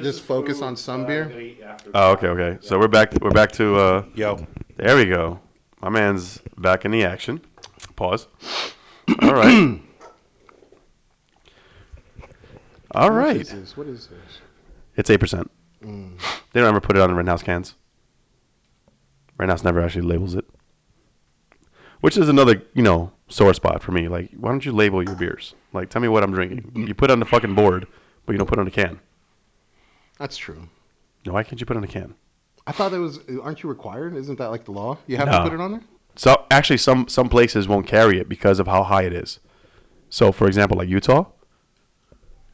Just focus on some beer. Oh, okay. So we're back to Yo. there we go. My man's back in the action. Pause. All right. All right. What is this? It's 8%. They don't ever put it on the Rittenhouse cans. Rittenhouse never actually labels it. Which is another, sore spot for me. Like, why don't you label your beers? Like, tell me what I'm drinking. You put it on the fucking board, but you don't put it on the can. That's true. No, why can't you put it on the can? I thought aren't you required? Isn't that like the law? You have to No. put it on there? So, actually, some places won't carry it because of how high it is. So, for example, like Utah,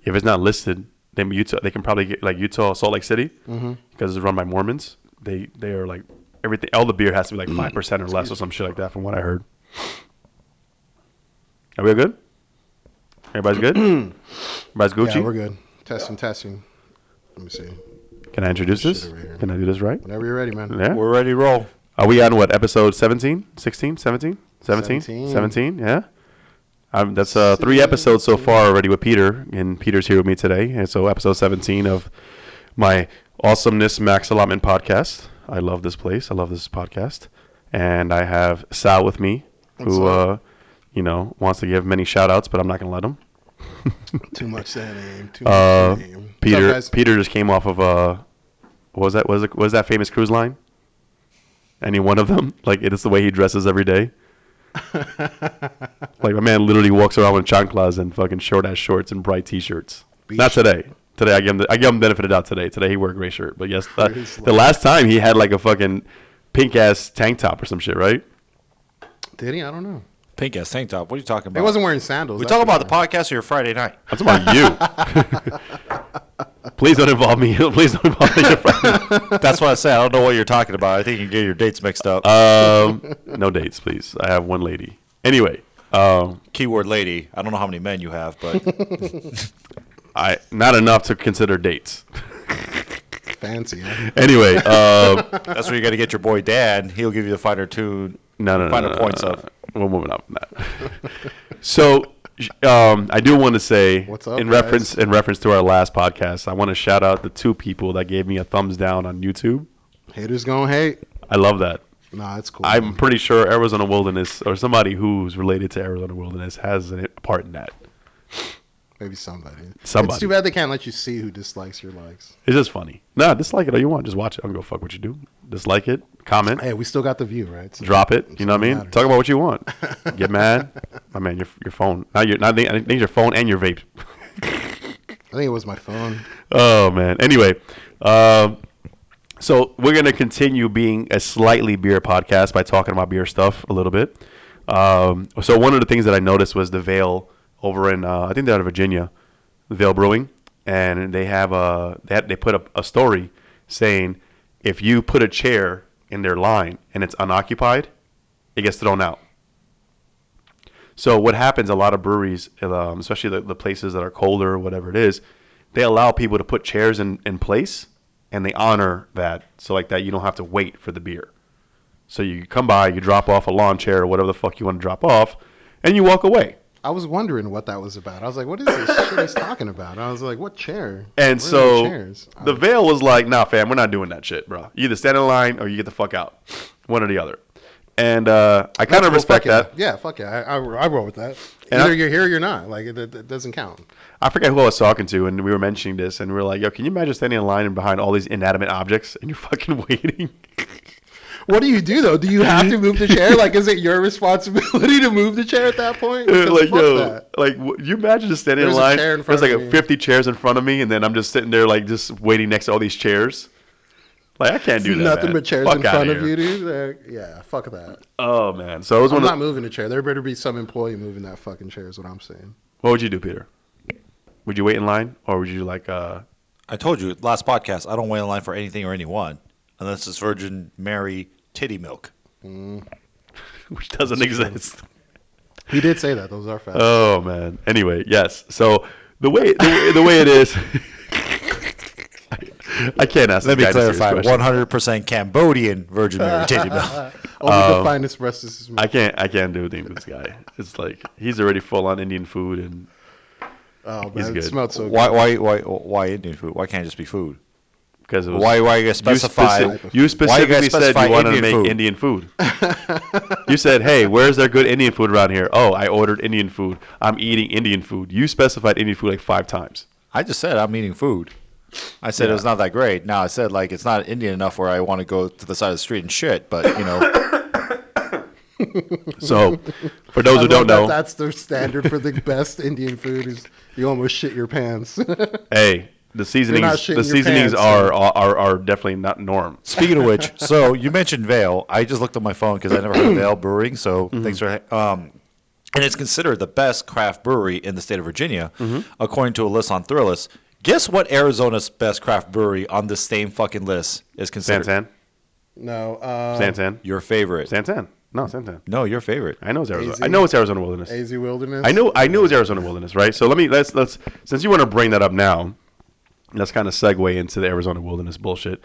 if it's not listed, then Utah, they can probably get, like Utah, Salt Lake City, because it's run by Mormons. They are like, everything, all the beer has to be like 5% or less or some shit like that from what I heard. Are we good? Everybody's good? Everybody's Gucci? Yeah, we're good. Testing. Let me see. Can I introduce this? Right, Can I do this right? Whenever you're ready, man. Yeah. We're ready to roll. Are we on what, episode 17? 16? 17? 17? 17. 17, yeah. That's 3 episodes so far already with Peter, and Peter's here with me today. And so episode 17 of my Awesomeness Max Allotment podcast. I love this place. I love this podcast. And I have Sal with me, who, wants to give many shout-outs, but I'm not going to let him. Too much that name. Too much that name. Peter just came off of, what was that famous cruise line? Any one of them? Like, it is the way he dresses every day. Like, my man literally walks around with chanclas and fucking short-ass shorts and bright T-shirts. Not today. Today, I give him benefit of doubt today. Today, he wore a gray shirt. But yes, the last time, he had like a fucking pink-ass tank top or some shit, right? Did he? I don't know. Pink ass tank top. What are you talking about? He wasn't wearing sandals. We talking about the podcast or your Friday night? I'm talking about you. Please don't involve me. Please don't involve me. That's what I said. I don't know what you're talking about. I think you get your dates mixed up. No dates, please. I have one lady. Anyway. Keyword lady. I don't know how many men you have, but not enough to consider dates. Fancy, huh? Anyway. That's where you got to get your boy Dan. He'll give you the finer tune. Finer points of. We're moving up from that. So, I do want to say, what's up, in reference to our last podcast, I want to shout out the 2 people that gave me a thumbs down on YouTube. Haters gonna hate. I love that. Nah, it's cool. I'm pretty sure Arizona Wilderness, or somebody who's related to Arizona Wilderness, has a part in that. Maybe somebody. It's Somebody. too bad they can't let you see who dislikes your likes. It's just funny. Nah, dislike it all you want. Just watch it. I don't go fuck what you do. Dislike it. Comment. Hey, we still got the view, right? So Drop it. You know what I mean? matters. Talk about what you want. Get mad. My man, your phone. I think your phone and your vape. I think it was my phone. Oh, man. Anyway, so we're going to continue being a slightly beer podcast by talking about beer stuff a little bit. So one of the things that I noticed was the Veil over in, I think they're out of Virginia, the Veil Brewing, and they have they put up a story saying if you put a chair in their line and it's unoccupied, it gets thrown out. So what happens, a lot of breweries, especially the places that are colder or whatever it is, they allow people to put chairs in place, and they honor that. So like that, you don't have to wait for the beer. So you come by, you drop off a lawn chair or whatever the fuck you want to drop off, and you walk away. I was wondering what that was about. I was like, what is this shit he's talking about? I was like, what chair? And Where are so the chairs? the Veil was like, nah, fam, we're not doing that shit, bro. You either stand in line or you get the fuck out. One or the other. And I kind of respect that. Yeah, fuck yeah. I roll with that. And Either you're here or you're not. Like, it doesn't count. I forget who I was talking to, and we were mentioning this, and we were like, yo, can you imagine standing in line and behind all these inanimate objects, and you're fucking waiting? What do you do, though? Do you have to move the chair? Like, is it your responsibility to move the chair at that point? Like, fuck yo, that. like, you imagine just standing There's in a line, chair in front there's like of me. 50 chairs in front of me, and then I'm just sitting there, like, just waiting next to all these chairs. Like, I can't do that, Nothing man. but chairs Fuck in outta front of here. you, dude. Yeah, fuck that. Oh, man. So it was I'm one not of moving the chair. There better be some employee moving that fucking chair is what I'm saying. What would you do, Peter? Would you wait in line, or would you, like, I told you last podcast, I don't wait in line for anything or anyone unless it's Virgin Mary titty milk. which doesn't exist. He did say that. Those are facts. Oh, man. Anyway, yes. So the way it is, I can't ask. Let me this guy a serious clarify: question. 100% Cambodian Virgin Mary titty milk. Only the finest breasts is I can't do things with this guy. It's like he's already full on Indian food, and Oh man, He's it good. smelled so good. Why Indian food? Why can't it just be food? Because Why you guys specify? You specifically said specify you wanted to make Indian food? Indian food. You said, "Hey, where's there good Indian food around here?" Oh, I ordered Indian food. I'm eating Indian food. You specified Indian food like 5 times. I just said I'm eating food. I said it was not that great. Now I said like it's not Indian enough where I want to go to the side of the street and shit. But you know. So, for those who don't know, that's their standard for the best Indian food is you almost shit your pants. hey, the seasonings are definitely not norm. Speaking of which, so you mentioned Vale. I just looked on my phone because I never heard of Vale Brewing. So thanks for and it's considered the best craft brewery in the state of Virginia, according to a list on Thrillist. Guess what Arizona's best craft brewery on this same fucking list is considered? Santan? No. Santan? Your favorite. Santan? No, Santan. No, your favorite. I know it's Arizona. AZ? I know it's Arizona Wilderness. AZ Wilderness. I knew it was Arizona Wilderness, right? So let's since you want to bring that up now, let's kind of segue into the Arizona Wilderness bullshit.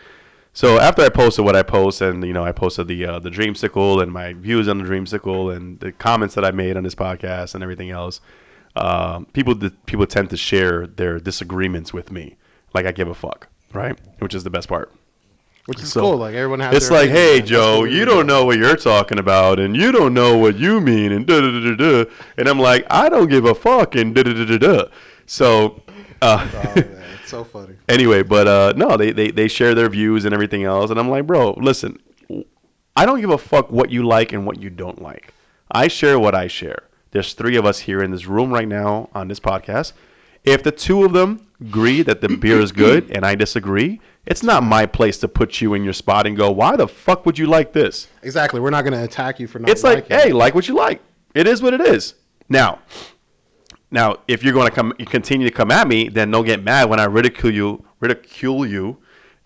So after I posted what I post, and I posted the Dreamsicle and my views on the Dreamsicle and the comments that I made on this podcast and everything else, people tend to share their disagreements with me, like I give a fuck, right? Which is the best part. Which is cool. Like everyone has. It's their like, opinion, hey man. Joe, you don't know what you're talking about, and you don't know what you mean, and da da da da da. And I'm like, I don't give a fuck, and da da da da da. So. Oh man, it's so funny. Anyway, but no, they share their views and everything else, and I'm like, bro, listen, I don't give a fuck what you like and what you don't like. I share what I share. There's 3 of us here in this room right now on this podcast. If the 2 of them agree that the beer is good and I disagree, it's not my place to put you in your spot and go, why the fuck would you like this? Exactly. We're not going to attack you for not. It's like, liking hey, like what you like. It is what it is. Now, if you're going to continue to come at me, then don't get mad when I ridicule you,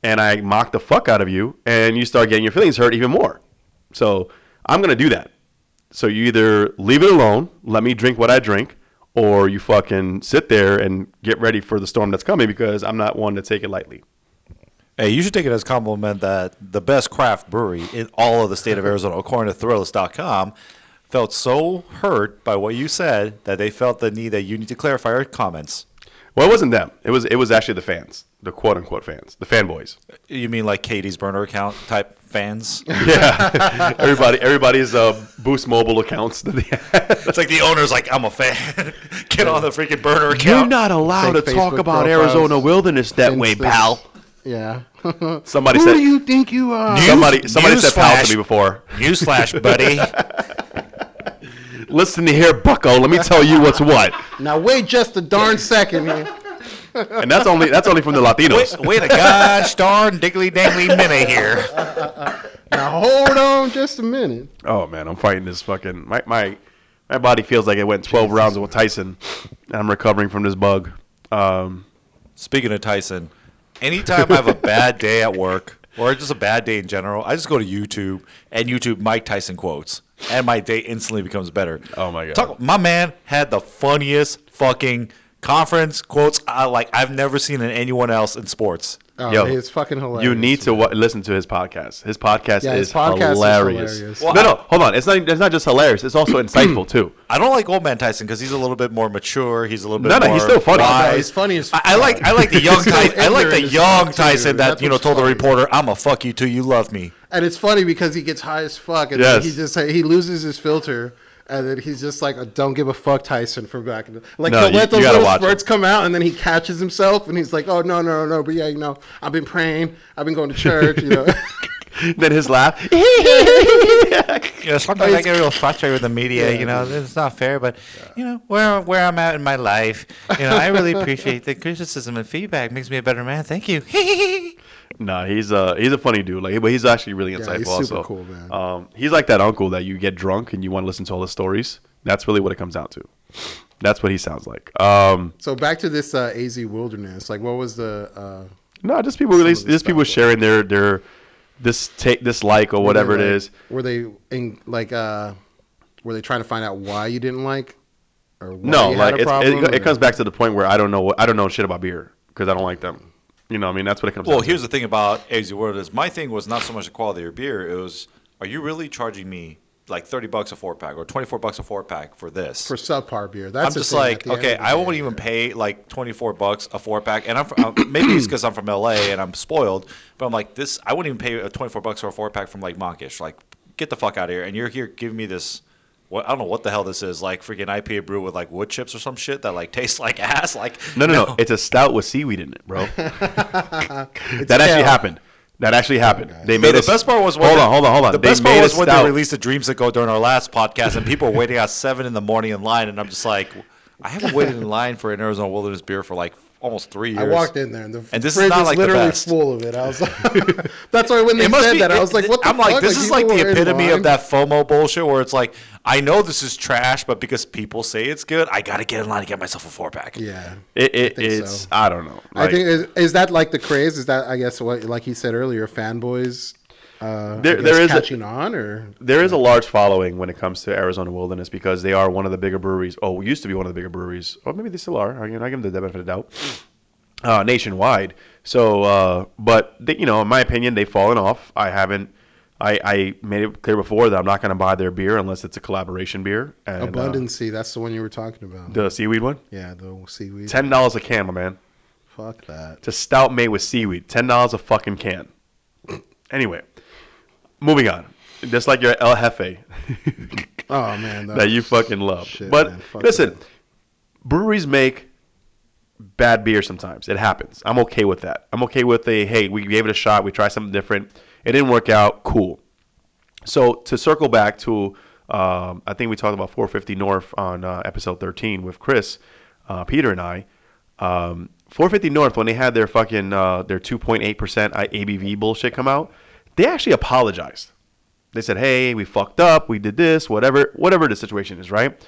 and I mock the fuck out of you, and you start getting your feelings hurt even more. So I'm going to do that. So you either leave it alone, let me drink what I drink, or you fucking sit there and get ready for the storm that's coming, because I'm not one to take it lightly. Hey, you should take it as a compliment that the best craft brewery in all of the state of Arizona, according to Thrillist.com, felt so hurt by what you said that they felt the need that you need to clarify your comments. Well, it wasn't them. It was actually the fans, the quote unquote fans, the fanboys. You mean like Katie's burner account type fans? Yeah, everybody's Boost Mobile accounts. It's like the owner's like, I'm a fan. Get on the freaking burner account. You're not allowed Fake to talk Facebook about profiles, Arizona Wilderness that way, Insta. pal. Yeah. Somebody Who said. do you think you are? Somebody said pal to me before. Newsflash, buddy. Listen to here, Bucko. Let me tell you what's what. Now wait just a darn second here. And that's only from the Latinos. Wait a gosh darn diggly dangly minute here. Now hold on just a minute. Oh man, I'm fighting this fucking my body feels like it went 12 rounds with Tyson, and I'm recovering from this bug. Speaking of Tyson, anytime I have a bad day at work or just a bad day in general, I just go to YouTube and YouTube Mike Tyson quotes, and my day instantly becomes better. Oh my god! My man had the funniest fucking conference quotes I've never seen in anyone else in sports. Oh, Yo, it's fucking hilarious. You need to listen to his podcast. His podcast, Yeah, is, his podcast hilarious. is hilarious. Well, No, hold on. It's not just hilarious. It's also insightful too. I don't like old man Tyson because he's a little bit more mature. He's a little bit No, more he's still funny. wise. No, he's funny as I like the young Still Tyson. I like the ignorant as young fuck, too. Tyson that That's what's told the funny. reporter, "I'm a fuck you till you love me." And it's funny because he gets high as fuck, and Yes. then he loses his filter, and then he's just like, "Don't give a fuck," Tyson from back in the like. No, He'll let you those gotta little watch spurts come out, and then he catches himself, and he's like, "Oh no, but yeah, I've been praying, I've been going to church, Then his laugh. Sometimes I get real frustrated with the media. It's not fair, but where I'm at in my life, I really appreciate the criticism and feedback. Makes me a better man. Thank you. Nah, he's a funny dude. But he's actually really insightful. he's super also, cool, man. He's like that uncle that you get drunk and you want to listen to all his stories. That's really what it comes down to. That's what he sounds like. So back to this AZ Wilderness. Like, what was the? No, just people really, just people sharing their dislike or whatever it is. Were they were they trying to find out why you didn't like? Or why No, you like had a problem, it comes back to the point where I don't know shit about beer because I don't like them. You know what I mean? That's what it comes down Well, to. here's the thing about AZ World is my thing was not so much the quality of your beer. It was, are you really charging me like $30 a 4-pack or $24 a 4-pack for this. For subpar beer. That's I'm the just thing, like, at the end okay, of the I day, won't even pay like $24 a 4-pack, and maybe it's because I'm from LA and I'm spoiled, but I'm like this. I wouldn't even pay $24 for a 4-pack from like Monkish. Like, get the fuck out of here! And you're here giving me this. What I don't know what the hell this is. Like freaking IPA brew with like wood chips or some shit that like tastes like ass. Like No. It's a stout with seaweed in it, bro. That actually happened. That actually happened. They made the best part was when hold on. The best part was when they released the Dreamsicle during our last podcast, and people were waiting at 7 a.m. in line, and I'm just like, I haven't waited in line for an Arizona Wilderness beer for like almost 3 years. I walked in there and the this fridge is not was like literally the best. full of it. I was like, that's why when they said that, I was like, what the I'm fuck? like, this is like people the were in epitome line? of that FOMO bullshit where it's like, I know this is trash, but because people say it's good, I got to get in line to get myself a 4-pack. Yeah. It's so. I don't know. I think is that like the craze? Is that, I guess, what, like he said earlier, fanboys there is catching on, or there is a large following when it comes to Arizona Wilderness because they are one of the bigger breweries. Oh, used to be one of the bigger breweries. Or maybe they still are. I give them the benefit of the doubt. Nationwide. So, but they, in my opinion, they've fallen off. I made it clear before that I'm not going to buy their beer unless it's a collaboration beer. And, Abundancy, that's the one you were talking about. the seaweed one. Yeah, the seaweed. $10 a can, my man. Fuck that. It's a stout made with seaweed. $10 a fucking can. Anyway, moving on. Just like your El Jefe. Oh man, that you fucking love. Shit, but man, fuck listen, that. breweries make bad beer sometimes. It happens. I'm okay with that. I'm okay with hey, we gave it a shot. We tried something different. It didn't work out. Cool. So to circle back to, I think we talked about 450 North on episode 13 with Chris, Peter, and I. 450 North, when they had their fucking their 2.8% ABV bullshit come out, they actually apologized. They said, "Hey, we fucked up. We did this. Whatever the situation is, right?"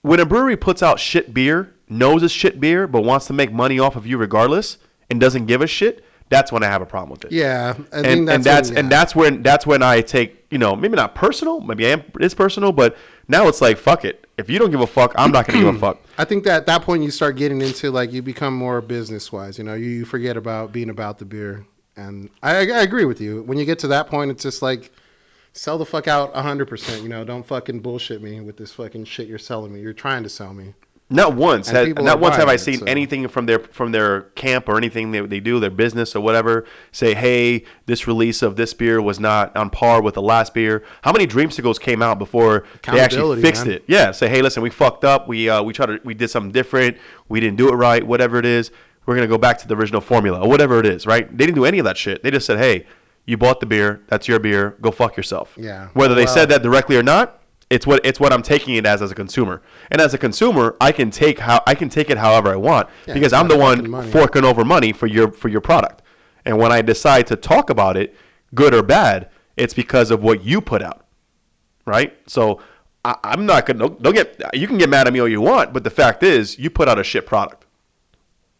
When a brewery puts out shit beer, knows it's shit beer, but wants to make money off of you regardless, and doesn't give a shit, that's when I have a problem with it. Yeah, and that's when I take, maybe not personal, maybe it's personal, but now it's like, fuck it. If you don't give a fuck, I'm not gonna give a fuck. I think that at that point you start getting into like you become more business wise. You forget about being about the beer, and I agree with you. When you get to that point, it's just like sell the fuck out 100%. Don't fucking bullshit me with this fucking shit you're selling me. You're trying to sell me. Not once have I seen so. anything from their camp or anything they do, their business or whatever, say, hey, this release of this beer was not on par with the last beer. How many Dreamsicles came out before they actually fixed it? Yeah, say, hey, listen, we fucked up. We did something different. We didn't do it right. Whatever it is, we're gonna go back to the original formula or whatever it is. Right? They didn't do any of that shit. They just said, hey, you bought the beer. That's your beer. Go fuck yourself. Yeah. Whether they said that directly or not. It's what I'm taking it as a consumer, and as a consumer, I can take it however I want because I'm the one forking over money for your product. And when I decide to talk about it, good or bad, it's because of what you put out, right? So I'm not gonna you can get mad at me all you want, but the fact is you put out a shit product.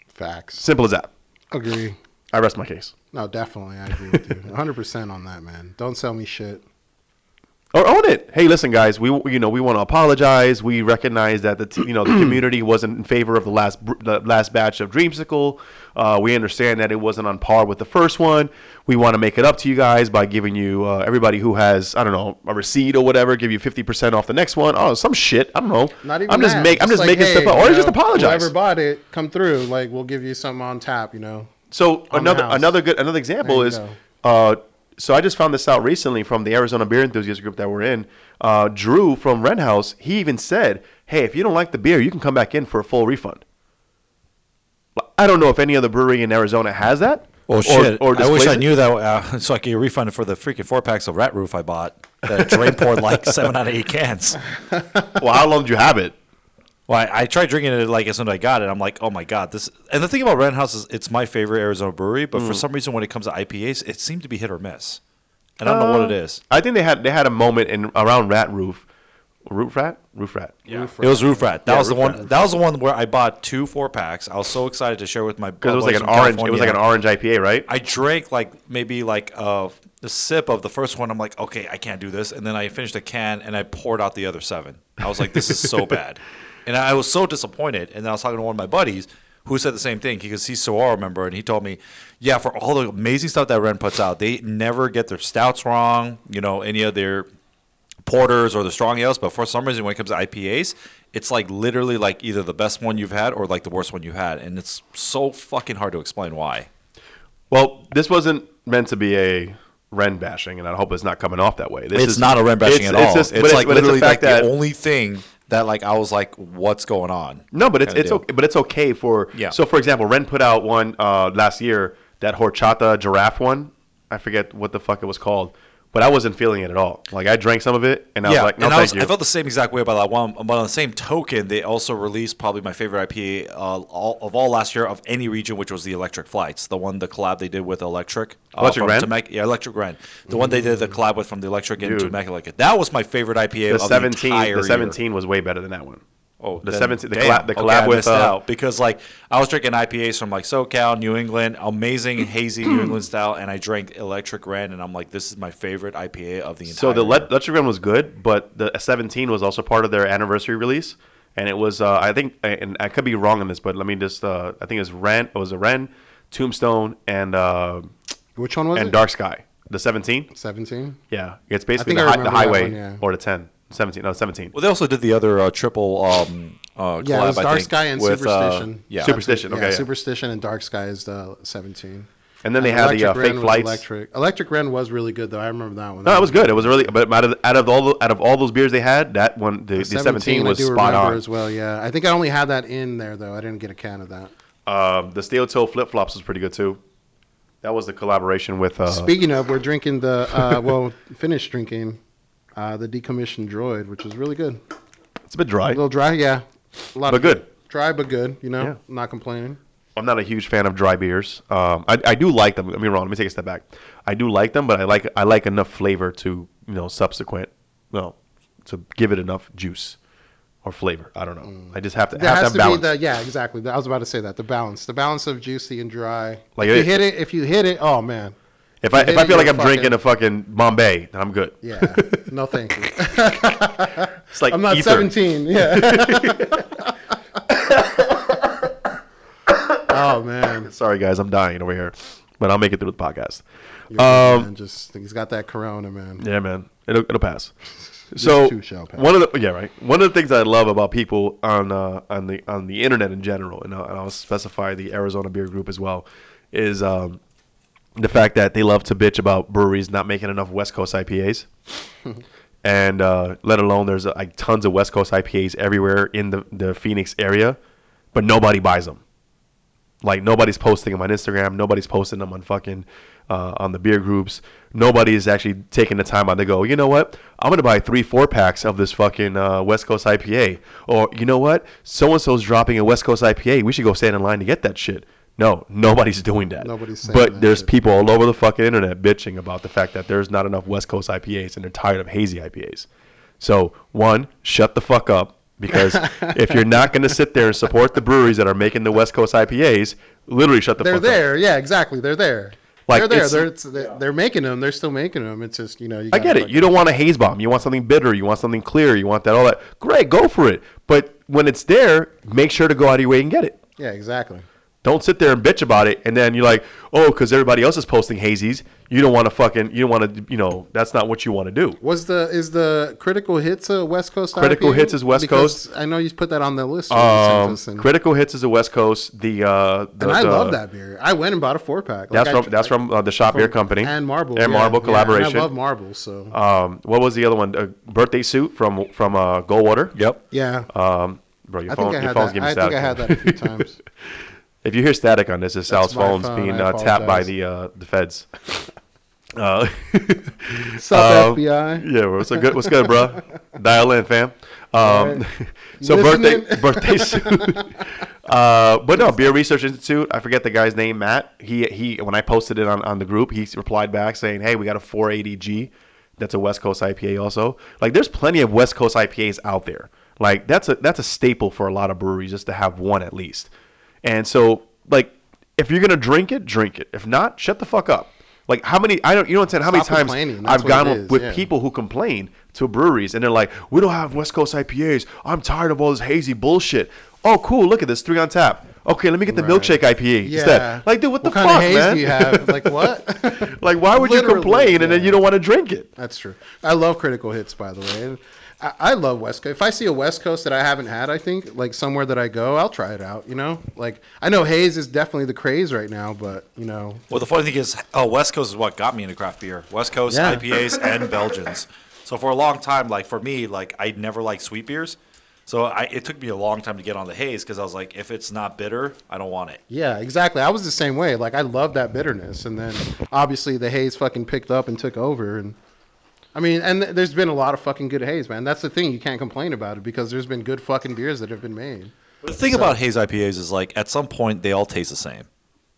Facts. Simple as that. Agree. I rest my case. No, definitely, I agree with you 100% on that, man. Don't sell me shit. Or own it. Hey, listen, guys. We want to apologize. We recognize that the community wasn't in favor of the last batch of Dreamsicle. We understand that it wasn't on par with the first one. We want to make it up to you guys by giving you everybody who has a receipt or whatever, give you 50% off the next one. Oh, some shit. I don't know. Not even I'm just like, making stuff up, or just apologize. Whoever bought it, come through. Like we'll give you something on tap. So another example is. So I just found this out recently from the Arizona Beer Enthusiast group that we're in. Drew from Ren House, he even said, hey, if you don't like the beer, you can come back in for a full refund. I don't know if any other brewery in Arizona has that. Well, shit. I wish I knew that so I could get refunded for the freaking 4-packs of Rat Roof I bought that drain poured like 7 out of 8 cans. Well, how long did you have it? Well, I tried drinking it like as soon as I got it. I'm like, oh my god, this. And the thing about Ren House is, it's my favorite Arizona brewery, but for some reason, when it comes to IPAs, it seemed to be hit or miss. And I don't know what it is. I think they had a moment around Rat Roof. Roof Rat. Yeah, it was Roof Rat. That was the one. That was the one where I bought 2 4-packs. I was so excited to share with my because it was like an orange. It was like an orange IPA, right? I drank maybe the sip of the first one. I'm like, okay, I can't do this. And then I finished a can and I poured out the other 7. I was like, this is so bad. And I was so disappointed. And I was talking to one of my buddies who said the same thing because he's Saguaro member, and he told me, yeah, for all the amazing stuff that Ren puts out, they never get their stouts wrong, any of their porters or the strong ales, but for some reason when it comes to IPAs, it's like literally like either the best one you've had or like the worst one you had, and it's so fucking hard to explain why. Well, this wasn't meant to be a Ren bashing, and I hope it's not coming off that way. It's not a Ren bashing at all. It's like literally the like fact the only thing that like I was like, what's going on? No, but it's okay. But it's okay for. Yeah. So for example, Ren put out one last year, that horchata giraffe one. I forget what the fuck it was called. But I wasn't feeling it at all. Like, I drank some of it, and I was like, no, thank you. I felt the same exact way about that one. But on the same token, they also released probably my favorite IPA of all last year of any region, which was the Electric Flights. The collab they did with Electric. Electric Ren? Electric Ren. The one they did the collab with from the Electric into Temecula. That was my favorite IPA of the entire year. The 17 was way better than that one. Oh, the then, 17, the damn. collab I with missed out because like I was drinking IPAs from like SoCal, New England, amazing hazy New England style, and I drank Electric Ren, and I'm like, this is my favorite IPA of the entire. So the Electric Ren was good, but the 17 was also part of their anniversary release, and it was I think, and I could be wrong on this, but let me just I think it was a Ren, Tombstone, and which one was it? And Dark Sky. The 17. 17. Yeah, it's basically the highway one, yeah. Or the 10. 17. No, 17. Well, they also did the other triple collab, yeah, it was Dark I think, Sky and with, Superstition. Superstition. Okay. Yeah, Yeah. Superstition and Dark Sky is the 17. And then they had the fake flights. Electric Ren was really good though. I remember that one. No, it was good. It was really. But out of all those beers they had, that one, the 17 was spot on as well. Yeah, I think I only had that in there though. I didn't get a can of that. The Steel Toe Flip Flops was pretty good too. That was the collaboration with. Speaking of, we're drinking the finished drinking the Decommissioned Droid, which is really good. It's a bit dry. A little dry, yeah. But good. Dry but good. You know, Yeah. not complaining. I'm not a huge fan of dry beers. I do like them. Don't get me wrong. Let me take a step back. I do like them, but I like enough flavor to to give it enough juice or flavor. I don't know. I just have to have balance. Yeah, exactly. I was about to say that the balance of juicy and dry. Like if you hit it, oh man. If I feel like I'm drinking a fucking Bombay, then I'm good. Yeah. No, thank you. It's like I'm not ether. 17. Yeah. Oh man. Sorry guys, I'm dying over here, but I'll make it through the podcast. Man, he's got that corona, man. Yeah, man, it'll pass. So one of the things I love about people on the internet in general, and I'll specify the Arizona Beer Group as well, is the fact that they love to bitch about breweries not making enough West Coast IPAs, and let alone there's like tons of West Coast IPAs everywhere in the Phoenix area, but nobody buys them. Like nobody's posting them on Instagram, nobody's posting them on fucking on the beer groups. Nobody is actually taking the time out to go, you know what? I'm gonna buy 3-4 packs of this fucking West Coast IPA, or you know what? So and so's dropping a West Coast IPA. We should go stand in line to get that shit. No, nobody's doing that. Nobody's saying but that there's shit. people all over the fucking internet bitching about the fact that there's not enough West Coast IPAs and they're tired of hazy IPAs. So, one, shut the fuck up, because if you're not going to sit there and support the breweries that are making the West Coast IPAs, literally shut the fuck up. They're there. Yeah, exactly. They're there. Like, they're there. They're making them. They're still making them. It's just, I get it. You don't want a haze bomb. You want something bitter. You want something clear. You want that, all that. Great, go for it. But when it's there, make sure to go out of your way and get it. Yeah, exactly. Don't sit there and bitch about it, and then you're like, oh, because everybody else is posting hazies, you don't want to, that's not what you want to do. Is the Critical Hits a West Coast Critical IPA? Hits is West Coast. I know you put that on the list. Critical Hits is a West Coast. And I love that beer. I went and bought a 4-pack. That's from the Shop Beer Company. And Marble. Marble collaboration. And I love Marble. So. What was the other one? Birthday Suit from Goldwater. Yep. Yeah. Bro, your phone's giving me static. I think I had that a few times. If you hear static on this, it's Sal's phone's being tapped by the feds. Sup, FBI? Yeah, what's good, bro? Dial in, fam. Right. So birthday suit. But no, Beer Research Institute. I forget the guy's name, Matt. He when I posted it on the group, he replied back saying, "Hey, we got a 480G. That's a West Coast IPA also. Like, there's plenty of West Coast IPAs out there. Like, that's a staple for a lot of breweries just to have one at least." And so, like, if you're gonna drink it, drink it. If not, shut the fuck up. Like, how many times I've gone with people who complain to breweries and they're like, we don't have West Coast IPAs. I'm tired of all this hazy bullshit. Oh, cool. Look at this, 3 on tap. Okay, let me get the Right. milkshake IPA Yeah. instead. Like, dude, what the kind fuck, of haze man? do you have? Like what? Like, why would you Literally, complain and then yeah. you don't want to drink it? That's true. I love Critical Hits, by the way. And I love West Coast. If I see a West Coast that I haven't had, I think, like somewhere that I go, I'll try it out, you know? Like, I know haze is definitely the craze right now, but, you know. Well, the funny thing is, West Coast is what got me into craft beer. West Coast Yeah. IPAs and Belgians. So for a long time, like for me, like I never liked sweet beers. So it took me a long time to get on the haze because I was like, if it's not bitter, I don't want it. Yeah, exactly. I was the same way. Like, I love that bitterness. And then, obviously, the haze fucking picked up and took over. And I mean, and there's been a lot of fucking good haze, man. That's the thing. You can't complain about it because there's been good fucking beers that have been made. The thing about haze IPAs is like at some point they all taste the same.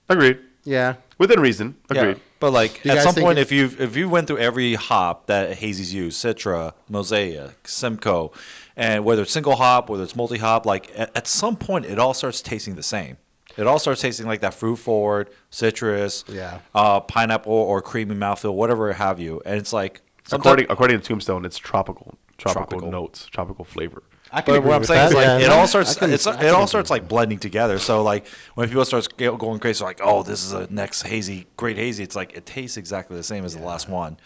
Agreed. Yeah. Within reason. Agreed. Yeah, but like Do you at guys some think point, if you went through every hop that hazies use, Citra, Mosaic, Simcoe, and whether it's single hop, whether it's multi hop, like at some point it all starts tasting the same. It all starts tasting like that fruit forward, citrus, Yeah. pineapple or creamy mouthfeel, whatever have you. And it's like According to Tombstone, it's tropical Tropical. notes, tropical flavor. I can But agree what I'm with saying that. is like Yeah, it no, all starts I can- it I can all agree starts with like blending together. So like when people start going crazy, like oh this is a next great hazy, it's like it tastes exactly the same as the last one.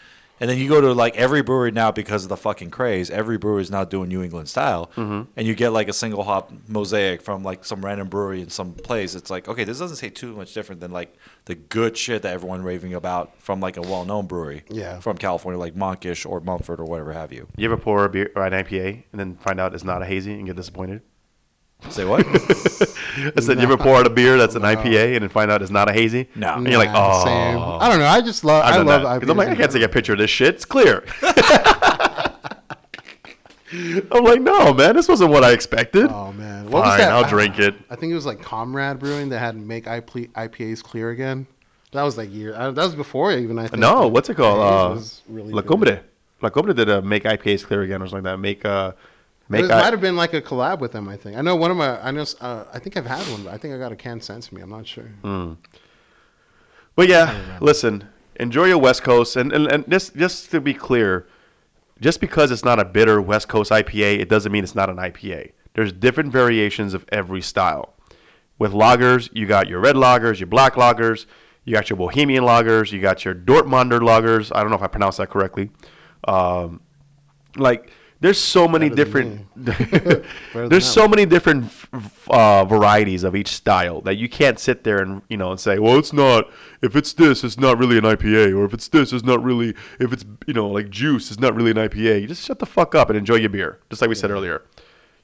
And then you go to like every brewery now because of the fucking craze. Every brewery is now doing New England style, and you get like a single hop Mosaic from like some random brewery in some place. It's like okay, this doesn't say too much different than like the good shit that everyone raving about from like a well-known brewery, Yeah. from California like Monkish or Mumford or whatever have you. You ever pour a beer or an IPA and then find out it's not a hazy and get disappointed? Say what? I said, you ever pour out a beer that's an IPA and then find out it's not a hazy? No. And you're like, oh. Same. I don't know. I just love. I I've done love that. 'Cause IPAs. I'm like, I can't take a picture of this shit. It's clear. I'm like, no, man, this wasn't what I expected. Oh man, Fine, I'll drink it. I think it was like Comrade Brewing that had make IPAs clear again. That was like that was before even. I think. No, what's it Haze called? was really La good. Cumbre. La Cumbre did a make IPAs clear again or something like that. It might have been like a collab with them. I think. I know one of my. I know. I think I've had one. But I think I got a can sent to me. I'm not sure. But yeah, listen, enjoy your West Coast, and just to be clear, just because it's not a bitter West Coast IPA, it doesn't mean it's not an IPA. There's different variations of every style. With lagers, you got your red lagers, your black lagers, you got your Bohemian lagers, you got your Dortmunder lagers. I don't know if I pronounced that correctly. There's so many Better than different. Better There's than so many different varieties of each style that you can't sit there and say, well, it's not. If it's this, it's not really an IPA, or if it's this, it's not really. If it's like juice, it's not really an IPA. You just shut the fuck up and enjoy your beer, just like we said earlier.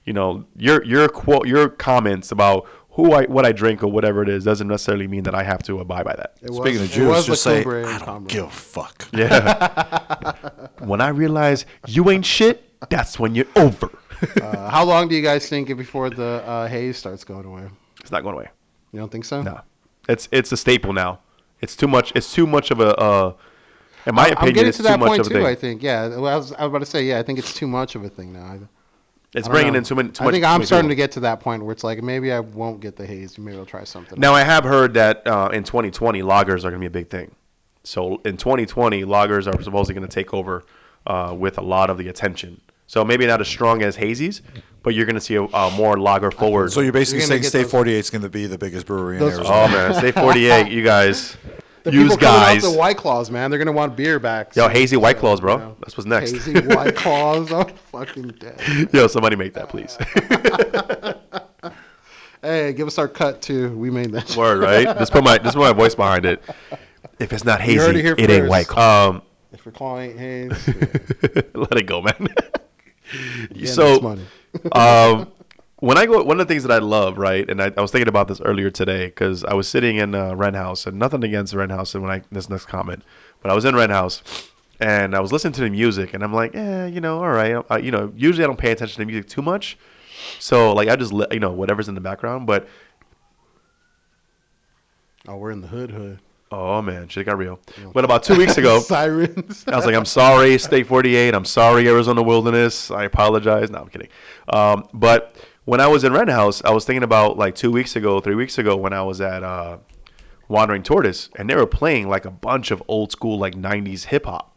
Your comments about what I drink or whatever it is doesn't necessarily mean that I have to abide by that. Speaking of it juice, was just La say Cumbre and I don't Comrade. give a fuck. Yeah. When I realize you ain't shit, that's when you're over. How long do you guys think before the haze starts going away? It's not going away. You don't think so? No, it's a staple now. It's too much. It's too much of a. In my I'm opinion, getting it's to too that much point of a too. thing. I think. Yeah. Well, I was about to say. Yeah. I think it's too much of a thing now. It's I don't bringing know. in too much. I think I'm starting to get. get to that point where it's like maybe I won't get the haze. Maybe I'll try something. Now I have heard that in 2020 lagers are going to be a big thing. So in 2020 lagers are supposedly going to take over with a lot of the attention. So maybe not as strong as hazies, but you're going to see a more lager forward. So you're basically You're gonna saying get State those- 48 is going to be the biggest brewery in Those- Arizona. Oh man, stay 48, you guys. The Use people coming guys. out the White Claws, man. They're gonna want beer back. Yo, soon, hazy White so, Claws, bro. you know. That's what's next. Hazy White Claws. I'm fucking dead. Yo, somebody make that, please. Hey, give us our cut too. We made that. Word, right? Just put my voice behind it. If it's not You heard hazy, it here it ain't first. White Claw. If your claw ain't haze, Let it go, man. yeah, So, that's money. when I go, one of the things that I love, right, and I was thinking about this earlier today because I was sitting in Rent House, and nothing against Rent House, and this next comment, but I was in Rent House, and I was listening to the music, and I'm like, all right, usually I don't pay attention to music too much, so like I just whatever's in the background, but Oh, we're in the hood. oh man, shit got real. But about 2 weeks ago, Sirens. I was like, I'm sorry, State 48. I'm sorry, Arizona Wilderness. I apologize. No, I'm kidding. But when I was in Rent House, I was thinking about like 3 weeks ago when I was at Wandering Tortoise, and they were playing like a bunch of old school like 90s hip hop.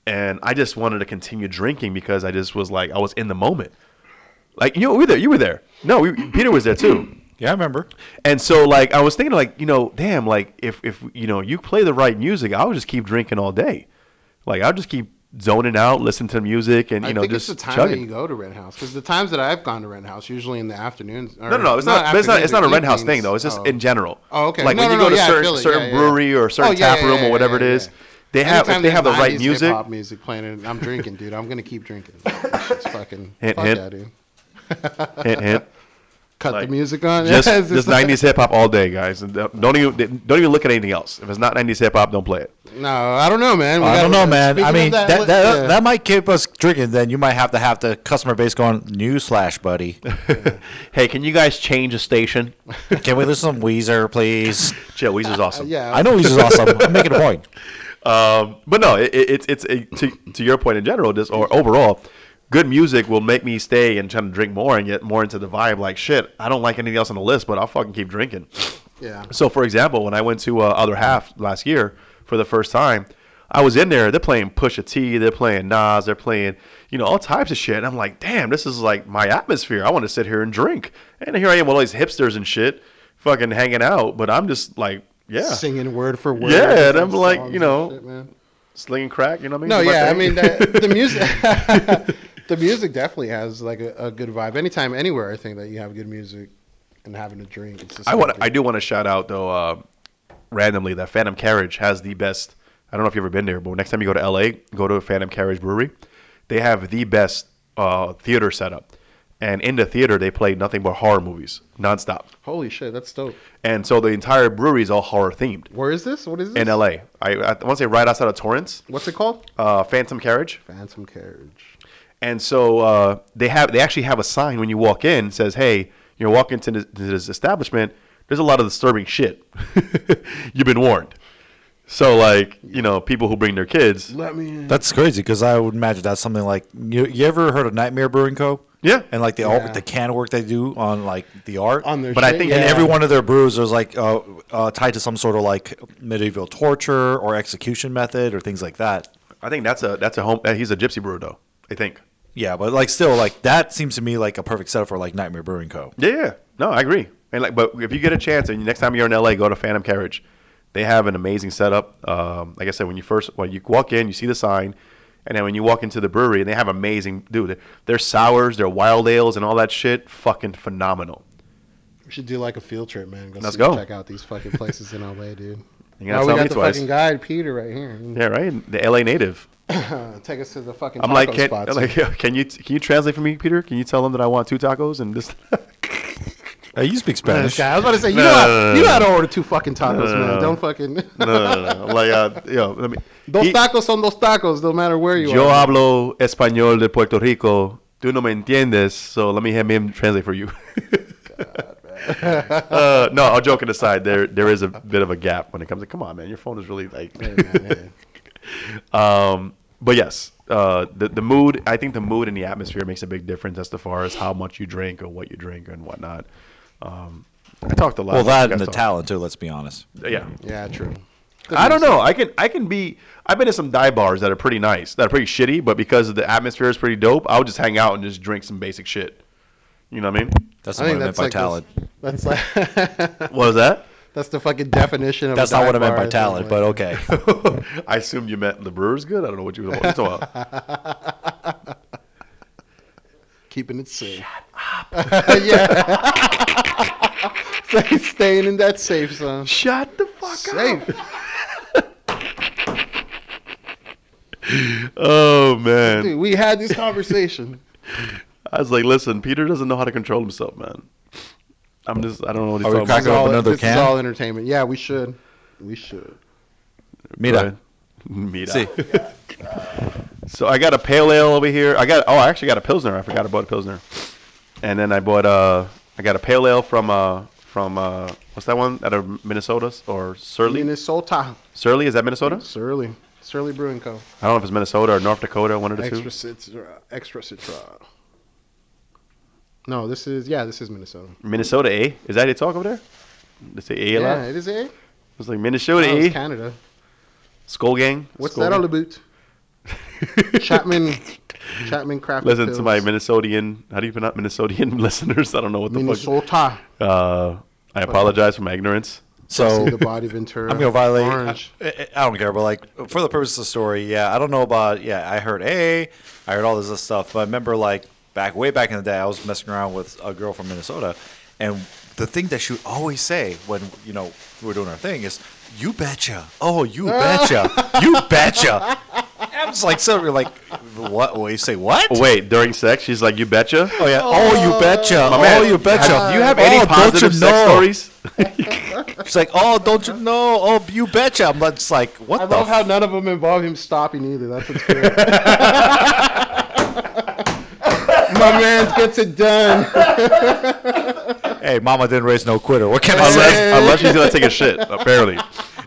And I just wanted to continue drinking because I just was like, I was in the moment. Like, we were there. You were there. No, Peter was there too. Yeah, I remember. And so, like, I was thinking, like, damn, like, if you play the right music, I would just keep drinking all day. Like, I'll just keep zoning out, listen to music, and I think just it's the time chugging. that you go to Red House, because the times that I've gone to Red House, usually in the afternoons. No, it's not. But it's not a Red House thing though. It's just in general. Oh, okay. Like No, when you no, go to yeah, I feel certain it. brewery or certain tap room or whatever it is, they have Anytime if they have the right 90s music. hip-hop music playing, and I'm drinking, dude. I'm gonna keep drinking. It's fucking Hint, fuck hint. that, dude. Hint. Cut Like, the music on. Just Yeah, it's just like- 90s hip hop all day, guys. And don't even look at anything else. If it's not 90s hip hop, don't play it. No, I don't know, man. I don't know, man. I speaking mean, of that might keep us drinking. Then you might have the customer base going, newsflash, buddy. Hey, can you guys change a station? Can we listen to some Weezer, please? Chill, Weezer's awesome. Yeah, I know Weezer's awesome. I'm making a point. But no, it's to your point in general, just or overall, good music will make me stay and try to drink more and get more into the vibe. Like shit, I don't like anything else on the list, but I'll fucking keep drinking. Yeah. So for example, when I went to Other Half last year for the first time, I was in there. They're playing Pusha T, they're playing Nas, they're playing all types of shit. And I'm like, damn, this is like my atmosphere. I want to sit here and drink. And here I am with all these hipsters and shit, fucking hanging out. But I'm just like, yeah, singing word for word. yeah, and I'm like, songs and shit, man. slinging crack. You know what I mean? No, Do my yeah, I thing. mean the music. The music definitely has like a good vibe. Anytime, anywhere, I think that you have good music and having a drink. It's just I do want to shout out though, randomly that Phantom Carriage has the best. I don't know if you've ever been there, but next time you go to LA, go to Phantom Carriage Brewery. They have the best theater setup, and in the theater they play nothing but horror movies nonstop. Holy shit, that's dope. And so the entire brewery is all horror themed. Where is this? What is this? In LA, I want to say right outside of Torrance. What's it called? Phantom Carriage. Phantom Carriage. And so they actually have a sign when you walk in that says, "Hey, you're walking to this establishment. There's a lot of disturbing shit. You've been warned." So like people who bring their kids. Let me in. That's crazy because I would imagine that's something like you ever heard of Nightmare Brewing Co? Yeah. And like the can work they do on like the art. On their But I shit, think And yeah. every one of their brews is like tied to some sort of like medieval torture or execution method or things like that. I think that's a home. He's a gypsy brewer though. I think. Yeah, but like still like that seems to me like a perfect setup for like Nightmare Brewing Co. Yeah. No, I agree. And but if you get a chance and next time you're in LA, go to Phantom Carriage. They have an amazing setup. Like I said, when you walk in, you see the sign, and then when you walk into the brewery, and they have amazing, their sours, their wild ales, and all that shit, fucking phenomenal. We should do like a field trip, man. Let's go. Check out these fucking places in LA, dude. You Oh, gotta we tell got me the twice. fucking guide, Peter, right here. Yeah, right. The LA native. Take us to the fucking I'm taco like, spots. can you translate for me, Peter? Can you tell them that I want 2 tacos and just? Hey, you speak Spanish. I was about to say, you No, know, no, you no. know how to order 2 fucking tacos, No, man. no. Don't fucking. No. I'm like, let me. Dos tacos son dos tacos, no matter where you Yo are. hablo español de Puerto Rico. Tú no me entiendes, so let me have him translate for you. No, all joking aside, there is a bit of a gap when it comes to. Come on, man, your phone is really like. Hey, man, hey. But yes, the mood. I think the mood and the atmosphere makes a big difference as far as how much you drink or what you drink and whatnot. I talked a lot. Well, that and You the guys talent too. Let's be honest. talk. Yeah. Yeah, true. I don't know. I can be. I've been to some dive bars that are pretty nice, that are pretty shitty, but because the atmosphere is pretty dope, I would just hang out and just drink some basic shit. You know what I mean? That's I not think what I meant that's by like talent. That's like. What was that? That's the fucking definition of. That's a not what I dive meant bar, by talent, but okay. I assumed you meant the brewer's good. I don't know what you were talking about. Keeping it safe. Yeah. Staying in that safe zone. Shut the fuck Safe. Oh man. Dude, we had this conversation. I was like, listen, Peter doesn't know how to control himself, man. I don't know what he's Are we talking cracking about. open another This can? is all entertainment. Yeah, we should. We should. Mira. Mira. See. So I got a pale ale over here. I actually got a pilsner. I forgot I bought a pilsner. And then I got a pale ale from what's that one out of Minnesota or Surly? Minnesota. Surly, is that Minnesota? Surly Brewing Co. I don't know if it's Minnesota or North Dakota, one of the two. Extra Citra. No, this is Minnesota. Minnesota A? Is that how you talk over there? They say A a lot? Yeah, it is A. It's like Minnesota Oh, A. it's Canada. Skull Gang. What's Skull that Gang. all about? Chapman craft. Listen pills. to my Minnesotian. How do you pronounce Minnesotian listeners? I don't know what the Minnesota. fuck. I apologize for my ignorance. So See the body Ventura. I'm gonna violate. Orange. I don't care, but like for the purpose of the story, yeah, I don't know about. Yeah, I heard I heard all this other stuff, but I remember like way back in the day, I was messing around with a girl from Minnesota, and the thing that she would always say when we were doing our thing is, "You betcha, oh you betcha, you betcha." I'm just like, so you're like, what? Well, you say what? Wait, during sex, she's like, "You betcha." Oh yeah. Oh, you betcha. Man, You betcha. Do you have any positive sex stories? She's like, oh, don't you know? Oh, you betcha. I'm just like, what I the? love how none of them involve him stopping either. That's what's great. My man gets it done. Hey, mama didn't raise no quitter. What can I say? Unless she's gonna take a shit, apparently.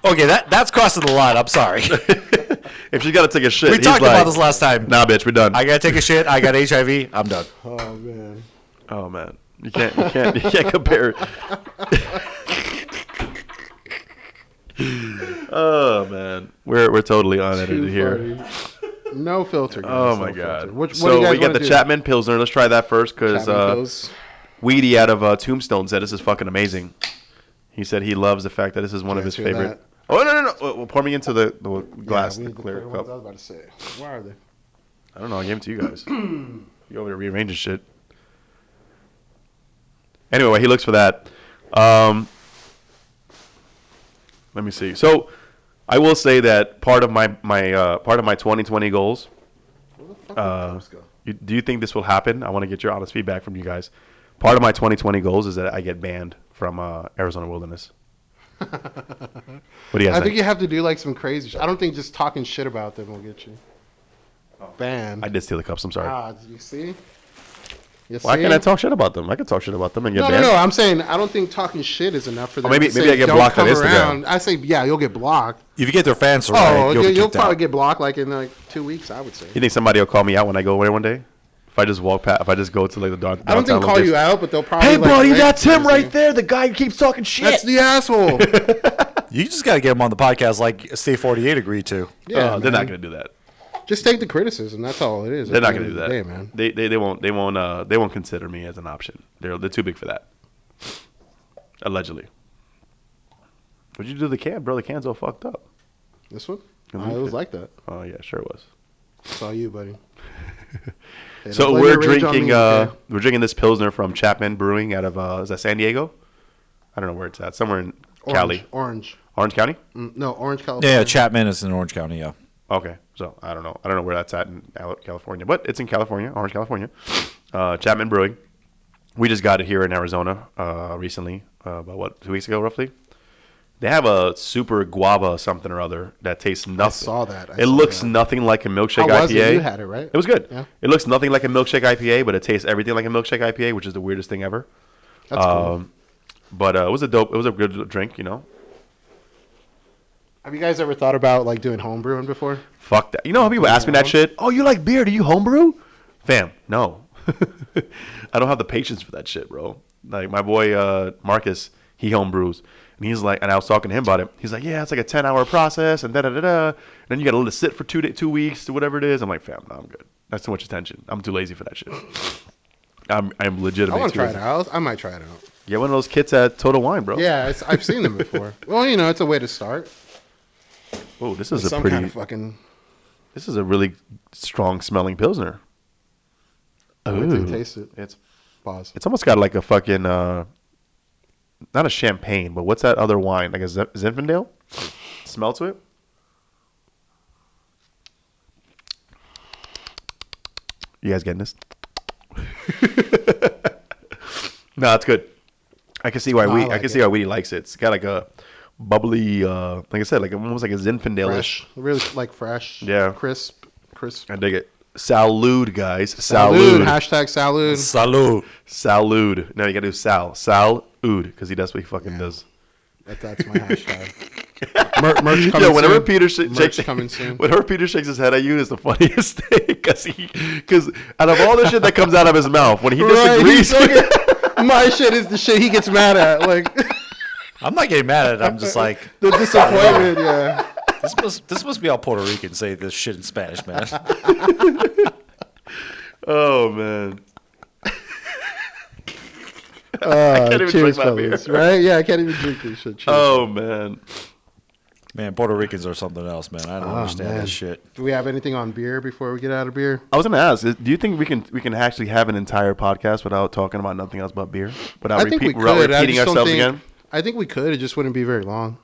Okay, that's crossing the line. I'm sorry. If she's gotta take a shit, We he's talked like, about this last time. Nah, bitch, we're done. I gotta take a shit. I got HIV. I'm done. Oh man. Oh man, you can't compare. Oh man, we're totally unedited here. Funny. No filter. Guys, Oh my no god. filter. What do So you guys we got wanna the do? Chapman Pilsner. Let's try that first because Chapman pills. Weedy out of Tombstone said this is fucking amazing. He said he loves the fact that this is one of his Guys hear favorite. that? Oh no! Well, pour me into the glass, Yeah, we the need clear ones cup. I was about to say. Why are they? I don't know. I gave them to you guys. You over there rearranging shit. Anyway, while he looks for that, let me see. So, I will say that part of my 2020 goals. Where the fuck did the cups go? Do you think this will happen? I want to get your honest feedback from you guys. Part of my 2020 goals is that I get banned from Arizona Wilderness. What do you guys I think think? you have to do like some crazy shit. I don't think just talking shit about them will get you banned. I did steal the cups. I'm sorry. You see? You Why see? can't I talk shit about them? I can talk shit about them and get No, banned. no. I'm saying I don't think talking shit is enough for them. maybe- to maybe say, I get "Don't blocked on come Instagram." around." I say, yeah, you'll get blocked. If you get their fans Oh, right, you'll you'll get probably out. get blocked like in like 2 weeks. I would say. You think somebody will call me out when I go away one day? If I just walk past, if I just go to like the downtown. I don't think call location? you out, but they'll probably. Hey, like, buddy, rank that's him you. right there. The guy who keeps talking shit. That's the asshole. You just gotta get them on the podcast, like Stay 48 agreed to. Yeah, They're not man. gonna do that. Just take the criticism. That's all it is. They're at not the gonna end do of that. the day, man. They won't consider me as an option. They're too big for that. Allegedly. What'd you do to the can, bro? The can's all fucked up. This one? Mhm. It was like that. Oh yeah, sure it was. Saw you, buddy. Hey, So don't blame we're your rage on drinking me, okay? we're drinking this Pilsner from Chapman Brewing out of is that San Diego? I don't know where it's at. Somewhere in Cali. Orange. Orange County? No, Orange, California. Yeah, Chapman is in Orange County. Yeah. Okay. So I don't know where that's at in California, but it's in California, Orange, California. Chapman Brewing. We just got it here in Arizona recently, about 2 weeks ago, roughly. They have a super guava something or other that tastes nothing. I saw that. It looks nothing like a milkshake How was IPA. it? You had it, right? It was good. Yeah. It looks nothing like a milkshake IPA, but it tastes everything like a milkshake IPA, which is the weirdest thing ever. That's cool. But it was a good drink, you know. Have you guys ever thought about like doing home brewing before? Fuck that. You know how people ask me that shit? Oh, you like beer? Do you homebrew? Fam, no. I don't have the patience for that shit, bro. Like my boy Marcus, he homebrews. And he's like, and I was talking to him about it. He's like, yeah, it's like a 10-hour process and da-da-da-da. And then you got to let it sit for 2 weeks or whatever it is. I'm like, fam, no, I'm good. That's too much attention. I'm too lazy for that shit. I'm legitimately I want to try it too lazy. out. I might try it out. Get one of those kits at Total Wine, bro. Yeah, I've seen them before. Well, you know, it's a way to start. Oh, this is Some kind of fucking. This is a really strong smelling Pilsner. Wait till you taste it. It's Pause. It's almost got like a fucking, not a champagne, but what's that other wine? Like a Zinfandel? Smell to it? You guys getting this? No, it's good. I can see why I can see why Weedy likes it. It's got like a bubbly, like I said, like almost like a Zinfandel-ish. Fresh. Really like fresh. Yeah. Crisp. I dig it. Salud, guys. Salud. Salud. Hashtag salud. Salud. Salud. No, you gotta do Salud, because that's what he fucking does. That's my hashtag. Merch coming Yo, whenever soon. Peter Merch coming soon. whenever Peter shakes his head at you, is the funniest thing because out of all the shit that comes out of his mouth, when he disagrees, my shit is the shit he gets mad at. Like I'm not getting mad at it. I'm just like, the disappointment. Yeah. This must be all Puerto Rican say this shit in Spanish, man. Oh man. I can't even cheers, drink my beer. fellas. Right? Yeah, I can't even drink this shit. Cheers. Oh man. Man, Puerto Ricans are something else, man. I don't understand that shit. Do we have anything on beer before we get out of beer? I was gonna ask, do you think we can actually have an entire podcast without talking about nothing else but beer? Without I think we without could. repeating ourselves again? I think we could. It just wouldn't be very long.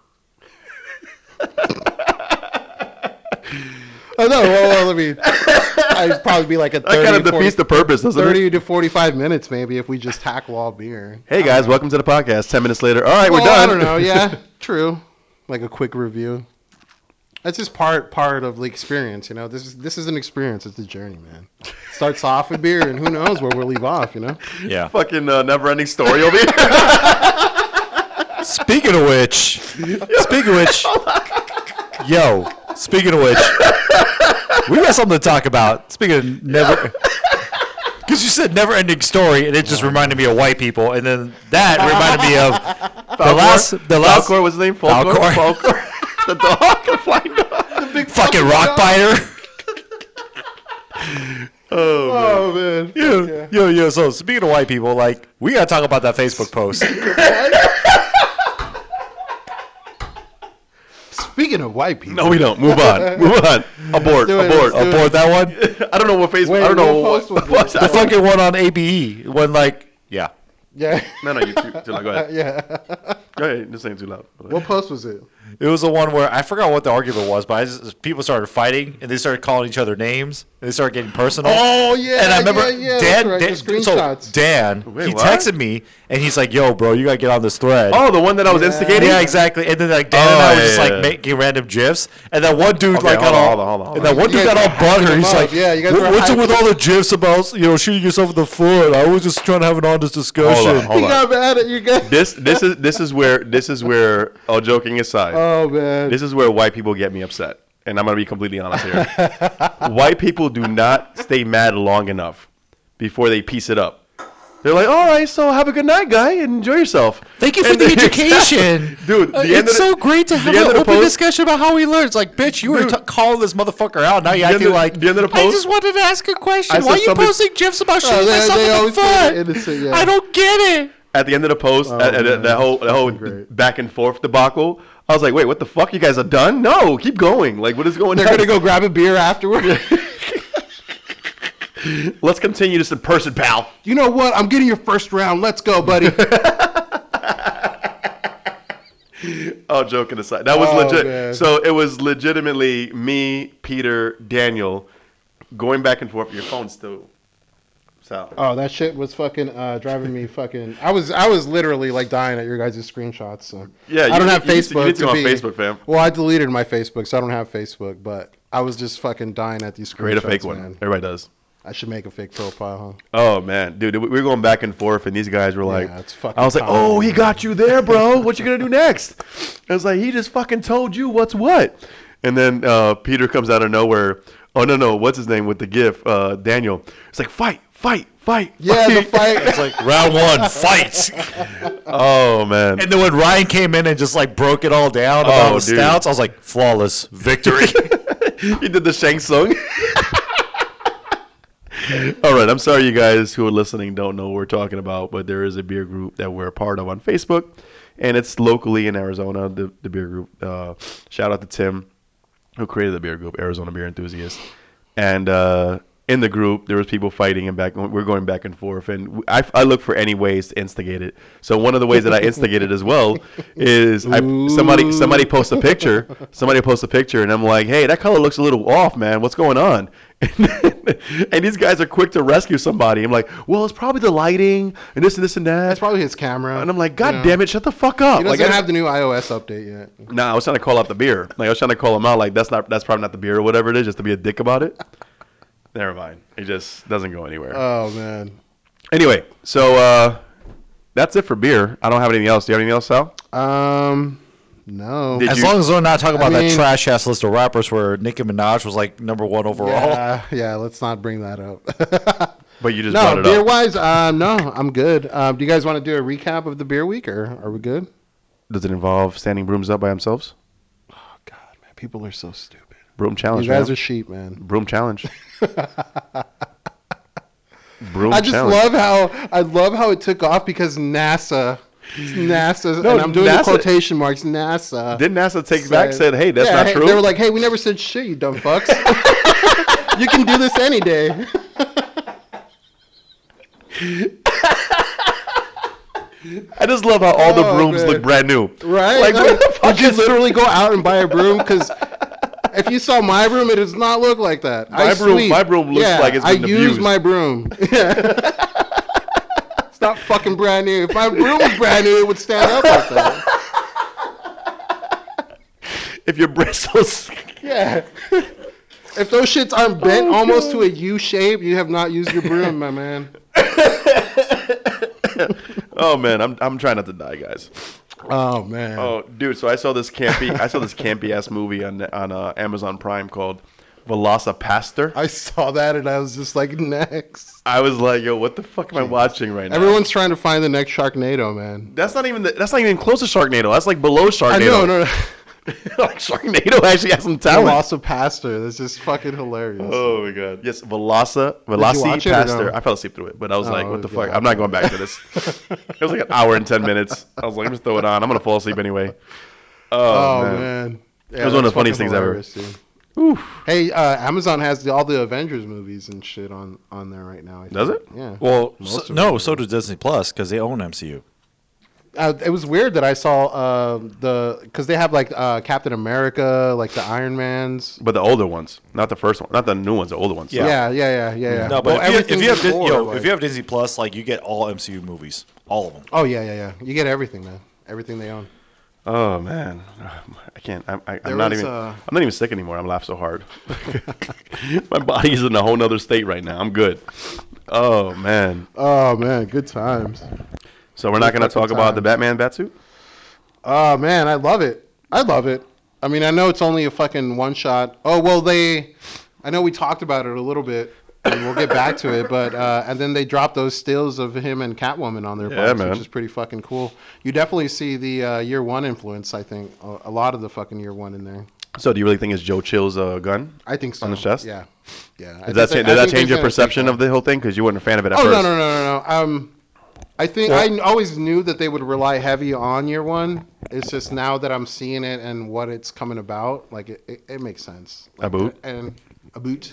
Oh no! Well, I mean, I'd probably be like a 30 that kind of defeats the purpose, doesn't 30 it? to 45 minutes, maybe, if we just tackle all beer. Hey guys, welcome to the podcast. 10 minutes later, all right, we're done. I don't know. Yeah, true. Like a quick review. That's just part of the experience, you know. This is an experience. It's a journey, man. It starts off with beer, and who knows where we'll leave off, you know. Yeah. Fucking never-ending story over here. Speaking of which, yo, speaking of which, we got something to talk about. Speaking of never, because you said never-ending story, and it just reminded me of white people, and then that reminded me of the last Falcor, what's his name? Falcor. The dog, the flying dog. The big fucking rock biter. Oh man. Yo. So speaking of white people, like we gotta talk about that Facebook post. Speaking of white people. No, we don't. Move on. Abort that one. I don't know what Facebook. Wait, I don't know what post was what's The fucking one on ABE. When like, yeah. Yeah. No, you too loud. Go ahead. Yeah. Go ahead. This ain't too loud. What post was it? It was the one where I forgot what the argument was, but people started fighting and they started calling each other names and they started getting personal. Oh yeah. And I remember Dan, right, the screenshots. So Dan, Wait, he what? texted me and he's like, "Yo, bro, you gotta get on this thread." Oh, the one that I was instigating. Yeah, exactly. And then like Dan and I were just like making random gifs, and that one dude got all, and that one dude got all butthurt. He's like, "Yeah, you guys what's it with all the gifs about shooting yourself in the foot? I was just trying to have an honest discussion." Hold You on. got mad at you guys. This is where all joking aside. Oh man. This is where white people get me upset, and I'm gonna be completely honest here. White people do not stay mad long enough before they piece it up. They're like, all right, so have a good night, guy, and enjoy yourself. Thank you for the education. Dude, it's so great to have an open discussion about how we learn. It's like, bitch, you were calling this motherfucker out. Now you acting like, the end of the post, I just wanted to ask a question. Why are you posting GIFs about shooting myself in the foot? Innocent, yeah. I don't get it. At the end of the post, that whole back and forth debacle, I was like, wait, what the fuck? You guys are done? No, keep going. Like, what is going on? They're going to go grab a beer afterward. Let's continue this in person, pal. You know what? I'm getting your first round. Let's go, buddy. Oh, joking aside. That was legit. Man. So it was legitimately me, Peter, Daniel, going back and forth. Your phone's still south. Oh, that shit was fucking driving me fucking. I was literally like dying at your guys' screenshots. So Yeah, I don't have Facebook. You need to go on Facebook, fam. Well, I deleted my Facebook, so I don't have Facebook. But I was just fucking dying at these screenshots. Create a fake man. one. Everybody does. I should make a fake profile, huh? Oh man, dude, we were going back and forth, and these guys were like, it's fucking I was like, common. oh, he got you there, bro. What you gonna do next? I was like, he just fucking told you what's what. And then Peter comes out of nowhere. Oh no, what's his name with the GIF? Daniel. It's like fight. Yeah, the fight. It's like round one, fight. Oh man. And then when Ryan came in and just like broke it all down about the stouts, I was like, flawless victory. He did the Shang Tsung. All right, I'm sorry you guys who are listening don't know what we're talking about, but there is a beer group that we're a part of on Facebook, and it's locally in Arizona, the beer group. Shout out to Tim, who created the beer group, Arizona Beer Enthusiast. And in the group, there was people fighting and we're going back and forth, and I look for any ways to instigate it. So one of the ways that I instigate it as well is somebody posts a picture, and I'm like, hey, that color looks a little off, man. What's going on? And these guys are quick to rescue somebody. I'm like, well, it's probably the lighting and this and this and that. That's probably his camera. And I'm like, God damn it, shut the fuck up. He doesn't have the new iOS update yet. Nah, I was trying to call out the beer. Like I was trying to call him out. Like that's probably not the beer or whatever it is, just to be a dick about it. Never mind. It just doesn't go anywhere. Oh man. Anyway, so that's it for beer. I don't have anything else. Do you have anything else, Sal? No. As long as we're not talking about that trash ass list of rappers where Nicki Minaj was like #1 overall. Yeah. Let's not bring that up. But you just brought it up. Beer wise, no, I'm good. Do you guys want to do a recap of the beer week, or are we good? Does it involve standing brooms up by themselves? Oh God, man, People are so stupid. Broom challenge. You guys man. are sheep, man. Broom challenge. Broom I just challenge. love how it took off because NASA, No, and I'm doing the NASA quotation marks. NASA. Didn't NASA take back? Said, "Hey, that's not true." They were like, "Hey, we never said shit, you dumb fucks. You can do this any day." I just love how all the brooms man. look brand new. Right? Like, where the fuck you is literally go out and buy a broom? Because if you saw my broom, it does not look like that. My broom looks like it's been I abused. use my broom. It's not fucking brand new. If my broom was brand new, it would stand up like that. If your bristles. Yeah. If those shits aren't bent almost to a U shape, you have not used your broom, my man. Oh man, I'm trying not to die, guys. Oh man. Oh dude, so I saw this campy ass movie on Amazon Prime called Velocipaster. I saw that and I was just like, next. I was like, yo, what the fuck am I watching right now? Everyone's trying to find the next Sharknado, man. That's not even close to Sharknado. That's like below Sharknado. I know, no. Like Sharknado actually has some talent. Velocipaster. That's just fucking hilarious. Oh my god. Yes, Did you watch it or Velocipaster. no? I fell asleep through it, but I was like, what the fuck? yeah. I'm not going back to this. It was like an hour and 10 minutes. I was like, let me just throw it on. I'm going to fall asleep anyway. Oh, man. Yeah, It was one of the that's funniest fucking things ever. hilarious, dude. Hey, Amazon has all the Avengers movies and shit on there right now. I think. Does it? Yeah. Well, Most of no, them. so does Disney Plus because they own MCU. It was weird that I saw because they have like Captain America, like the Iron Mans. But the older ones, not the first one, not the new ones, the older ones. Yeah. Yeah. No, but Well, if you everything's have before, like- if you have Disney Plus, like you get all MCU movies, all of them. Oh yeah. You get everything, man. Everything they own. Oh man, I can't. I'm There not was, even. I'm not even sick anymore. I'm laughing so hard. My body's in a whole nother state right now. I'm good. Oh man. Oh man, good times. So we're not going to fucking talk about the times. Batman Batsuit? Oh man, I love it. I mean, I know it's only a fucking one shot. Oh well, I know we talked about it a little bit, and we'll get back to it. But and then they dropped those stills of him and Catwoman on their bikes, man. which is pretty fucking cool. You definitely see the year one influence. I think a lot of the fucking year one in there. So do you really think it's Joe Chill's gun? I think so. On his chest? Yeah. Did that change your perception of the whole thing? Because you weren't a fan of it at Oh first. no. I think I always knew that they would rely heavy on year one. It's just now that I'm seeing it and what it's coming about, like it makes sense. Like, A boot? And a boot.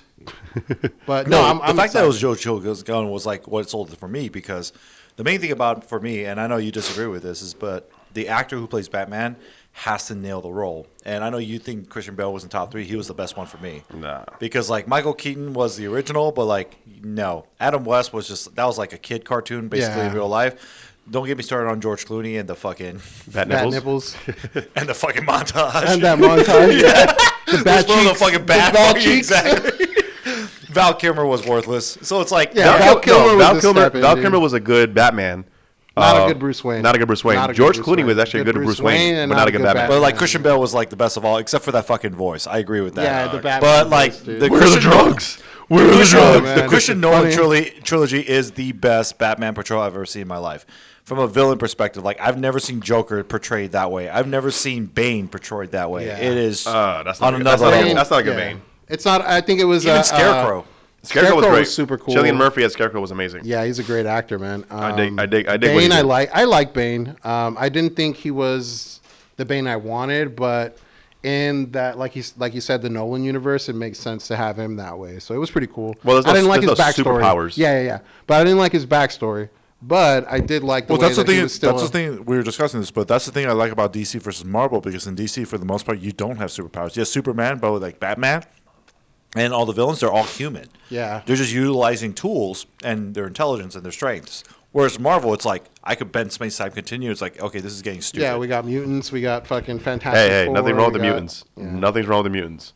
But no, I'm the fact that it was excited. Joe Chill's gun was like what sold it for me because the main thing about for me, and I know you disagree with this, is but the actor who plays Batman has to nail the role. And I know you think Christian Bale was in top 3. He was the best one for me. Nah. Because like Michael Keaton was the original, but like no, Adam West was just that was like a kid cartoon basically in Yeah. real life. Don't get me started on George Clooney and the fucking Bat Bat nipples? nipples. and the fucking montage And that montage. The bad Just throw the cheeks. fucking bat The bad on you, cheeks. exactly. Val Kilmer was worthless, so it's like Yeah, Val Kilmer was the step in, Val dude. Kilmer was a good Batman. Not a good Bruce Wayne. Not a good Bruce Wayne. Not a good George Bruce Clooney Wayne. was actually a good Bruce Wayne, and but not a good Batman. But like Batman. Christian Bale was like the best of all, except for that fucking voice. I agree with that. Yeah, the Batman But like voice, dude. the Where are the Christian drugs? Where are the Christian- drugs? man. the Christian It's Nolan funny. trilogy is the best Batman portrayal I've ever seen in my life. From a villain perspective, like I've never seen Joker portrayed that way. I've never seen Bane portrayed that way. Yeah. It is That's on not, another that's, level. not, that's not a good Yeah. Bane. It's not. I think it was Even Scarecrow. Scarecrow was great. super cool. Cillian Murphy as Scarecrow was amazing. Yeah, he's a great actor, man. I dig what he Bane, did. I like Bane. I didn't think he was the Bane I wanted, but in that, like you said, the Nolan universe, it makes sense to have him that way. So it was pretty cool. Well, I didn't like his there's no backstory. superpowers. Yeah. But I didn't like his backstory. But I did like the Well, way that's the that he thing. was still. That's the thing. We were discussing this, but that's the thing I like about DC versus Marvel because in DC, for the most part, you don't have superpowers. You have Superman, but with like Batman and all the villains, they're all human. Yeah. They're just utilizing tools and their intelligence and their strengths. Whereas Marvel, it's like I could bend space time continue. It's like okay, this is getting stupid. Yeah, we got mutants. We got fucking Fantastic Hey, Four, nothing wrong with the we got- mutants. yeah. Nothing's wrong with the mutants.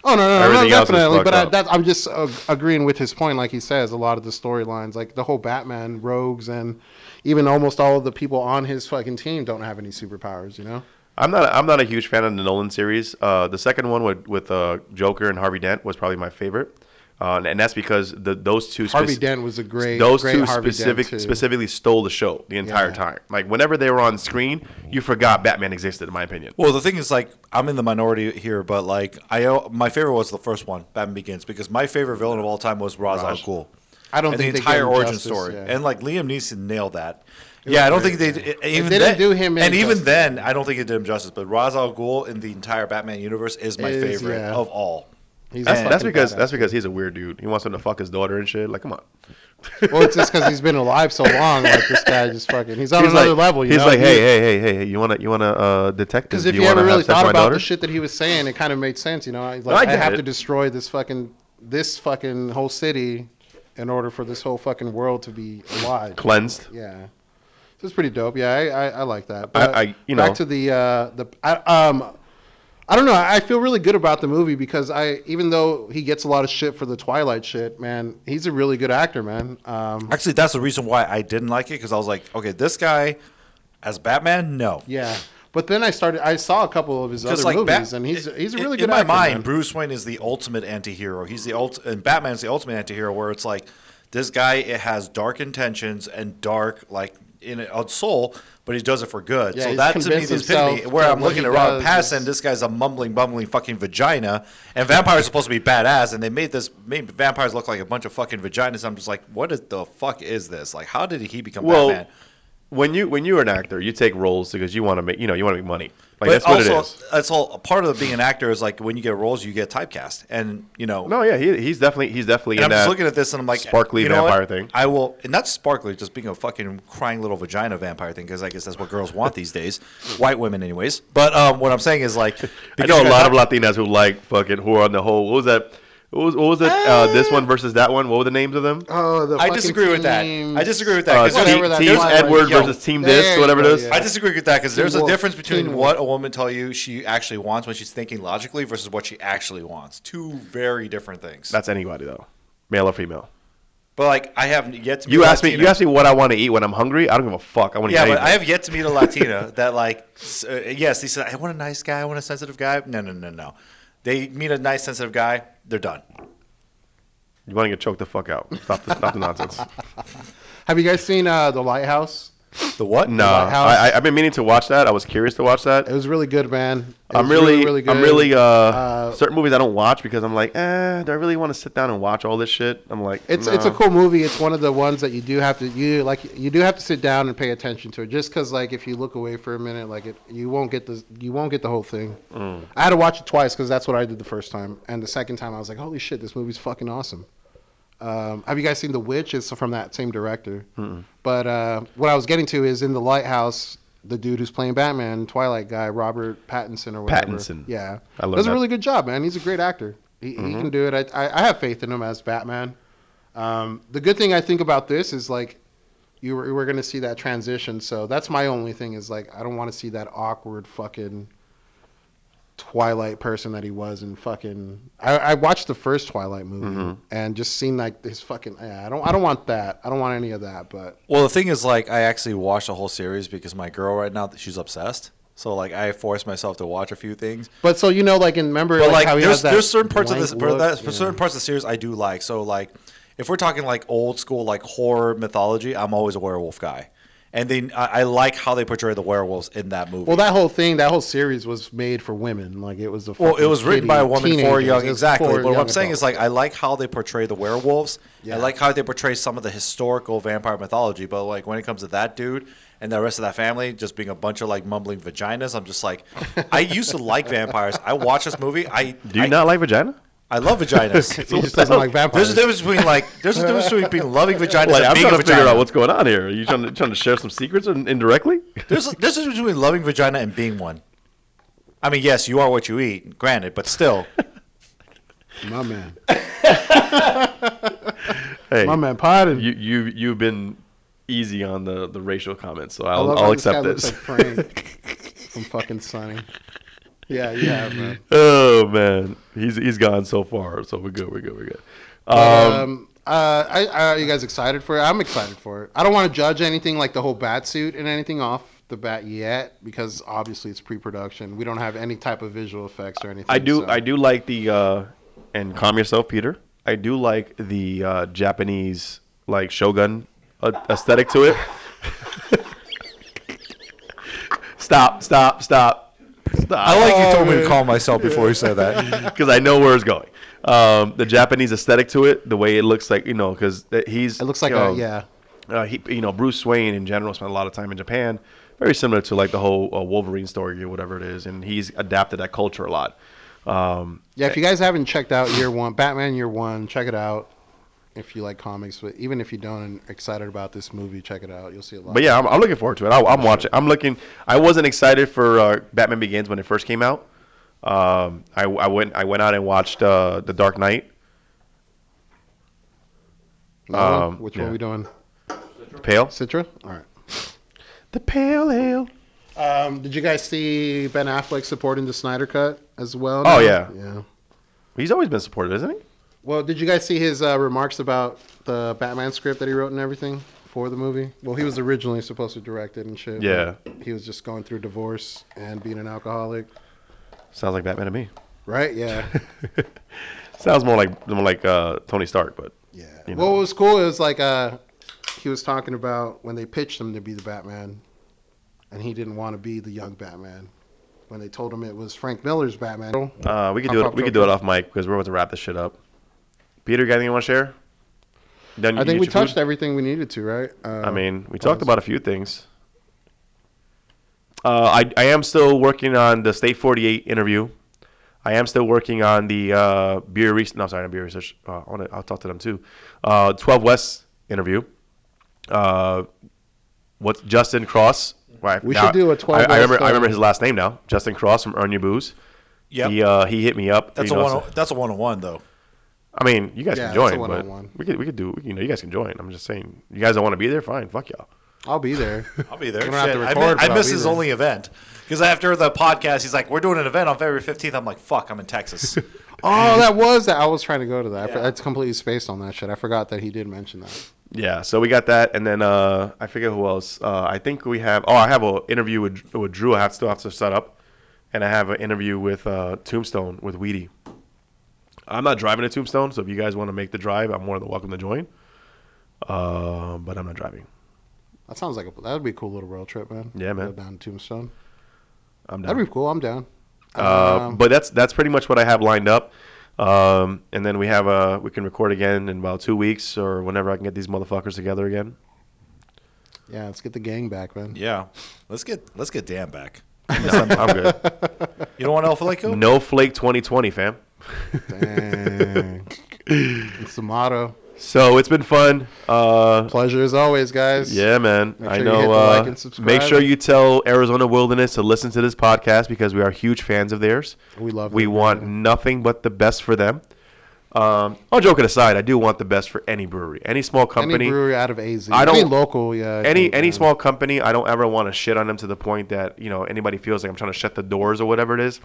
Oh no, Everything else is definitely. fucked But up. I'm just agreeing with his point. Like he says, a lot of the storylines, like the whole Batman rogues, and even almost all of the people on his fucking team don't have any superpowers. You know? I'm not a huge fan of the Nolan series. The second one with Joker and Harvey Dent was probably my favorite. And that's because those two Harvey Dent was a great. those great two Harvey Dent too. specifically stole the show the entire time. Like whenever they were on screen, you forgot Batman existed. In my opinion. Well, the thing is, like, I'm in the minority here, but like, my favorite was the first one, Batman Begins, because my favorite villain of all time was Ra's al Ghul. I don't and think the they entire gave him origin justice, story, yeah. and like Liam Neeson nailed that. Yeah, I don't think they even didn't then, do him and any even justice. then, I don't think it did him justice. But Ra's al Ghul in the entire Batman universe is my favorite yeah. of all. That's because he's a weird dude. He wants him to fuck his daughter and shit. Like, come on. Well, it's just because he's been alive so long. Like this guy just fucking. He's on another level. You he's know? like, hey, you wanna detect this? Because if you ever really thought about the shit that he was saying, it kind of made sense. You know, he's like, I have to destroy this fucking whole city in order for this whole fucking world to be alive. Cleansed. Yeah. So it's pretty dope. Yeah, I like that. But back to I don't know. I feel really good about the movie because even though he gets a lot of shit for the Twilight shit, man, he's a really good actor, man. Actually, that's the reason why I didn't like it, because I was like, okay, this guy as Batman, no. Yeah. But then I saw a couple of his other movies, and he's a really good actor. In my mind, man. Bruce Wayne is the ultimate anti-hero. And Batman's the ultimate anti-hero, where it's like, this guy has dark intentions and dark, like, in a soul, but he does it for good. Yeah, so he's that to me is the epitome where I'm looking at Robert Pattinson. This guy's a mumbling, bumbling fucking vagina, and vampires are supposed to be badass, and they made vampires look like a bunch of fucking vaginas. I'm just like, what the fuck is this? Like, how did he become Batman? When you're an actor, you take roles because you want to make money. Like, but that's what it is. That's all part of being an actor is like when you get roles, you get typecast, and No, yeah, he's definitely and in I'm that. just looking at this and I'm like, sparkly vampire thing. I will, and not sparkly, just being a fucking crying little vagina vampire thing, because I guess that's what girls want these days, white women, anyways. But what I'm saying is like, I know a lot of Latinas who are on the whole. What was that? What was it? This one versus that one. What were the names of them? Oh, I disagree with that. I disagree with that. Team Edward versus Team this, whatever it is. Yeah. I disagree with that because there's a difference between what a woman tell you she actually wants when she's thinking logically versus what she actually wants. Two very different things. That's anybody though, male or female. But like, I have yet to meet you ask me what I want to eat when I'm hungry. I don't give a fuck. I want to eat anything. But I have yet to meet a Latina that like, yes, they said I want a nice guy, I want a sensitive guy. No. They meet a nice, sensitive guy, they're done. You want to get choked the fuck out. Stop the nonsense. Have you guys seen The Lighthouse? The what? No, I've been meaning to watch that. I was curious to watch that. It was really good, man. I'm really good. Certain movies I don't watch because I'm like, do I really want to sit down and watch all this shit? I'm like, it's a cool movie. It's one of the ones that you do have to sit down and pay attention to it. Just because like if you look away for a minute, like you won't get the whole thing. I had to watch it twice because that's what I did the first time, and the second time I was like, holy shit, this movie's fucking awesome. Have you guys seen The Witch? It's from that same director. But what I was getting to is in The Lighthouse, the dude who's playing Batman, Twilight guy, Robert Pattinson or whatever. Pattinson. Yeah. Does a really good job, man. He's a great actor. He can do it. I have faith in him as Batman. The good thing I think about this is like we're going to see that transition. So that's my only thing is like I don't want to see that awkward fucking Twilight person that he was in fucking. I watched the first Twilight movie and just seen like his fucking. I don't want that. I don't want any of that. But the thing is, like, I actually watched the whole series because my girl right now she's obsessed. So like I forced myself to watch a few things. But so like remember but like how he there's has that certain parts of this for certain parts of the series I do like. So like if we're talking like old school like horror mythology, I'm always a werewolf guy. And then I like how they portray the werewolves in that movie. Well, that whole series was made for women. Like it was it was written by a woman for young, exactly. But what I'm saying is like I like how they portray the werewolves. Yeah. I like how they portray some of the historical vampire mythology. But like when it comes to that dude and the rest of that family just being a bunch of like mumbling vaginas, I'm just like, I used to like vampires. I watched this movie. Do you not like vagina? I love vaginas. He just doesn't like vampires. There's a difference between loving vaginas Like, and I'm being a trying to figure vagina. out what's going on here. Are you trying to share some secrets indirectly? There's a difference between loving vagina and being one. I mean, yes, you are what you eat, granted, but still. My man. Hey, my man, pardon. You've been easy on the racial comments, so I'll This accept guy this. looks like Frank from fucking Sunny. Yeah, man. Oh man, he's gone so far, so we're good. Are you guys excited for it? I'm excited for it. I don't want to judge anything like the whole bat suit and anything off the bat yet because obviously it's pre-production. We don't have any type of visual effects or anything. I do like the and calm yourself, Peter. I do like the Japanese like Shogun aesthetic to it. Stop. I like you told me to calm myself before you said that. Because I know where it's going. The Japanese aesthetic to it, the way it looks like, because he's. It looks like Bruce Wayne in general spent a lot of time in Japan, very similar to like the whole Wolverine story or whatever it is, and he's adapted that culture a lot. If you guys haven't checked out Batman Year One, check it out. If you like comics, but even if you don't and are excited about this movie, check it out. You'll see a lot. But yeah, I'm looking forward to it. I'm watching. I wasn't excited for Batman Begins when it first came out. I went out and watched The Dark Knight. Which one are we doing? Pale Citra? All right. The Pale Ale. Did you guys see Ben Affleck supporting the Snyder Cut as well? Oh, yeah. Yeah. He's always been supportive, isn't he? Well, did you guys see his remarks about the Batman script that he wrote and everything for the movie? Well, he was originally supposed to direct it and shit. Yeah. He was just going through divorce and being an alcoholic. Sounds like Batman to me. Right? Yeah. Sounds more like Tony Stark, but Yeah. What was cool, it was like he was talking about when they pitched him to be the Batman, and he didn't want to be the young Batman. When they told him it was Frank Miller's Batman. We could do it. We could do it off mic because we're about to wrap this shit up. Peter, got anything you want to share? I think we touched everything we needed to, right? We talked about a few things. I am still working on the State 48 interview. I am still working on the beer research. No, sorry, not beer research. I'll talk to them too. 12 West interview. What's Justin Cross? Right, we should do a 12 I remember his last name now. Justin Cross from Earn Your Booze. Yeah. He hit me up. That's a one-on-one though. I mean, you guys can join, but we could do. You guys can join. I'm just saying, you guys don't want to be there, fine, fuck y'all. I'll be there. I'll be there. We don't have to record, I missed his only event because after the podcast, he's like, "We're doing an event on February 15th." I'm like, "Fuck, I'm in Texas." That was that. I was trying to go to that. Yeah. It's completely spaced on that shit. I forgot that he did mention that. Yeah, so we got that, and then I forget who else. I think we have. I have an interview with Drew. I still have to set up, and I have an interview with Tombstone with Weedy. I'm not driving to Tombstone, so if you guys want to make the drive, I'm more than welcome to join. But I'm not driving. That sounds like that would be a cool little road trip, man. Yeah, man. Go down to Tombstone. I'm down. That'd be cool. I'm down. But that's pretty much what I have lined up. And then we can record again in about 2 weeks or whenever I can get these motherfuckers together again. Yeah, let's get the gang back, man. Yeah, let's get Dan back. No, I'm good. You don't want Alpha Lake? No Flake 2020, fam. Dang. It's the motto. So it's been fun. Pleasure as always, guys. Yeah, man. Make sure I you know. hit the like and subscribe. Make sure you tell Arizona Wilderness to listen to this podcast because we are huge fans of theirs. We love them. We want nothing but the best for them. All joking aside, I do want the best for any brewery, any small company. Any brewery out of AZ. Any local, yeah. Any small company, I don't ever want to shit on them to the point that anybody feels like I'm trying to shut the doors or whatever it is.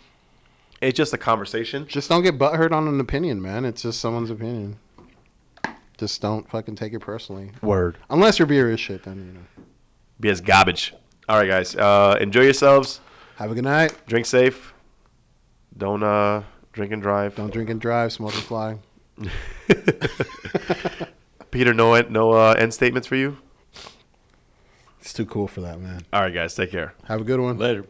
It's just a conversation. Just don't get butthurt on an opinion, man. It's just someone's opinion. Just don't fucking take it personally. Word. Unless your beer is shit, then Beer's garbage. All right, guys. Enjoy yourselves. Have a good night. Drink safe. Don't drink and drive. Don't drink and drive. Smoke and fly. Peter, no end statements for you? It's too cool for that, man. All right, guys. Take care. Have a good one. Later.